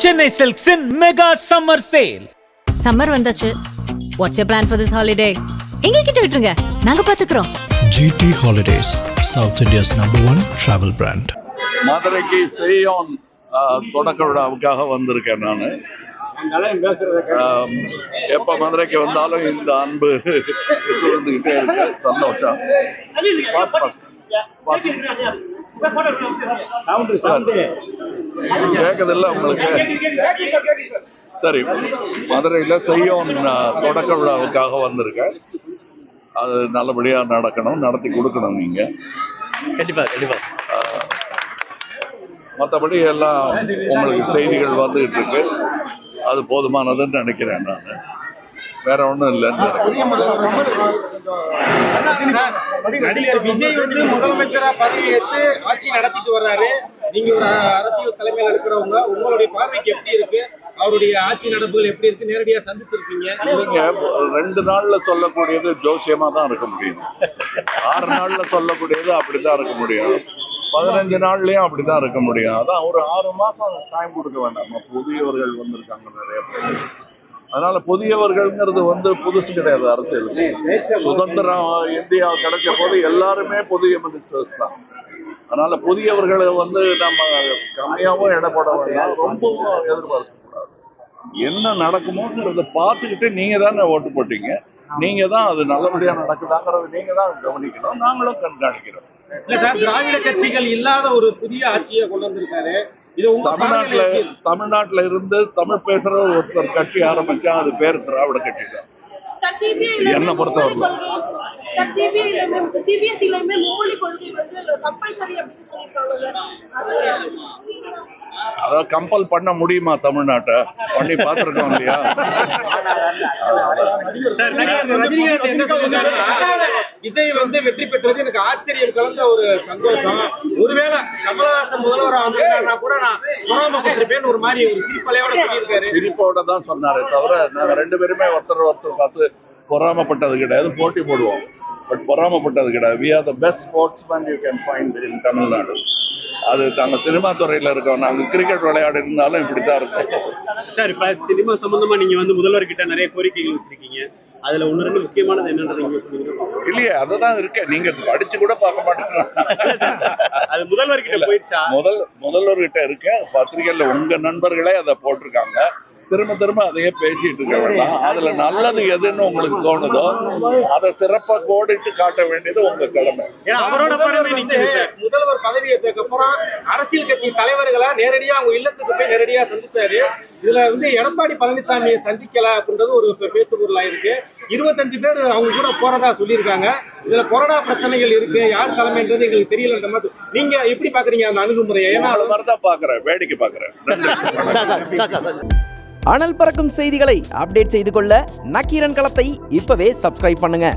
Chennai Silks in mega summer sale. Summer வந்தாச்சு. What's your plan for this holiday? எங்க கிட்ட விட்டுருங்க, நாங்க பாத்துக்கிறோம். GT Holidays, South India's #1 travel brand. மதுரைக்கு செய்யோன் தொடக்க விழாவுக்காக வந்திருக்கேன் நான். எப்போ மதுரைக்கு வந்தாலும் இந்த அன்பு சூழ்ந்துக்கிட்டே இருக்கு. சந்தோஷம். கேட்குதில்ல உங்களுக்கு? சரி, மதுரையில் செய்யோன் தொடக்க விழாவுக்காக வந்திருக்கேன். அது நல்லபடியாக நடக்கணும், நடத்தி கொடுக்கணும் நீங்கள். கண்டிப்பாக. மற்றபடி எல்லாம் உங்களுக்கு செய்திகள் வந்துகிட்டு இருக்கு. அது போதுமானதுன்னு நினைக்கிறேன் நான். வேற ஒன்றும் இல்லைன்னு நடிகர் விஜய் வந்து முதலமைச்சரா பதவி ஏற்று ஆட்சி நடத்திட்டு வர்றாரு. நீங்க ஒரு அரசியல் தலைமையில் இருக்கிறவங்க, உங்களுடைய பார்வைக்கு எப்படி இருக்கு? அவருடைய ஆட்சி நடப்புகள் எப்படி இருக்கு? நேரடியா சந்திச்சிருக்கீங்க. நீங்க 2 நாள்ல சொல்லக்கூடியது ஜோசியமா தான் இருக்க முடியும். 6 நாள்ல சொல்லக்கூடியது அப்படிதான் இருக்க முடியும். 15 நாள்லயும் அப்படிதான் இருக்க முடியும். அதான் ஒரு 6 மாசம் டைம் கொடுக்க வேண்டாம். புதியவர்கள் வந்திருக்காங்க நிறைய பேர். அதனால புதியவர்கள்ங்கிறது புதுசு கிடையாது. அரசியல் சுதந்திரம் இந்தியா கிடைச்ச போது எல்லாருமே புதிய மினிஸ்டர்ஸ் தான். அதனால புதியவர்களை நம்ம கம்மியாவும் இடப்பட வேண்டாம், ரொம்பவும் எதிர்பார்க்க கூடாது. என்ன நடக்குமோங்கிறத பார்த்துக்கிட்டு நீங்க தானே ஓட்டு போட்டீங்க. நீங்க தான் அது நல்லபடியா நடக்குதாங்கிறது நீங்க தான் கவனிக்கணும். நாங்களும் கண்காணிக்கிறோம். திராவிட கட்சிகள் இல்லாத ஒரு புதிய ஆட்சியை கொண்டு வந்திருக்காரு. தமிழ்நாட்டுல இருந்து தமிழ் பேசுற ஒருத்தர் கட்சி ஆரம்பிச்சா அது பேர் திராவிட கட்சி தான். என்ன பொறுத்தவரை அதாவது கம்பல் பண்ண முடியுமா? தமிழ்நாட்டை பண்ணி பார்த்திருக்கோம் இல்லையா? விஜய் வெற்றி பெற்றது எனக்கு ஆச்சரியம் கலந்த ஒரு சந்தோஷம். ஒருவேளை கமலஹாசன் முதல்வராக வந்திருக்காருன்னா கூட நான் பொறாமப்பட்டிருப்பேன்னு ஒரு மாதிரி ஒரு சிரிப்பலையோட சொல்லியிருக்காரு. சிரிப்போட தான் சொன்னாரே தவிர நாங்க 2 பேருமே ஒருத்தர் பார்த்து பொறாமப்பட்டது கிடையாது. போட்டி போடுவோம், பட் பொறாமப்பட்டது கிடையாது. We are the best sportsmen you can find in Tamil Nadu. அது நாங்கள் சினிமா துறையில் இருக்கோம். நாங்கள் கிரிக்கெட் விளையாடு இருந்தாலும் இப்படித்தான் இருக்கோம். சார், இப்ப சினிமா சம்பந்தமா நீங்க முதல்வர்கிட்ட நிறைய கோரிக்கைகள் வச்சிருக்கீங்க. அதுல 1-2 முக்கியமானது என்னன்றது இல்லையே, அதுதான் இருக்கு. நீங்க படிச்சு கூட பார்க்க மாட்டேங்க. அது முதல்வர்கிட்ட போயிடுச்சா? முதல்வர்கிட்ட இருக்கு. பத்திரிகையில உங்க நண்பர்களே அதை போட்டிருக்காங்க. திரும்ப அதையே பேசிட்டு இருக்க வேண்டாம். அதுல நல்லது எதுன்னு உங்களுக்கு தோணுதோ அதை சிறப்பா கோடிட்டு காட்ட வேண்டியது உங்க கடமை. அவரோட முதல்வர் பதவி ஏற்றதுக்கு அப்புறம் அரசியல் கட்சி தலைவர்களை நேரடியா அவங்க இல்லத்துக்கு போய் நேரடியா சந்திச்சாரு. இதுல எடப்பாடி பழனிசாமியை சந்திக்கல அப்படின்றது ஒரு பேசுபொருளா இருக்கு. 25 பேர் அவங்க கூட போறதா சொல்லியிருக்காங்க. இதுல கொரோனா பிரச்சனைகள் இருக்கு, யார் தலைமைன்றது எங்களுக்கு தெரியல. மாதிரி நீங்க எப்படி பாக்குறீங்க அந்த அணுகுமுறையை? ஏன்னா அது மாதிரிதான் பாக்குறேன், வேடிக்கை பாக்குறேன். அனல் பறக்கும் செய்திகளை அப்டேட் செய்து கொள்ள நக்கீரன் களத்தை இப்பவே சப்ஸ்கிரைப் பண்ணுங்க.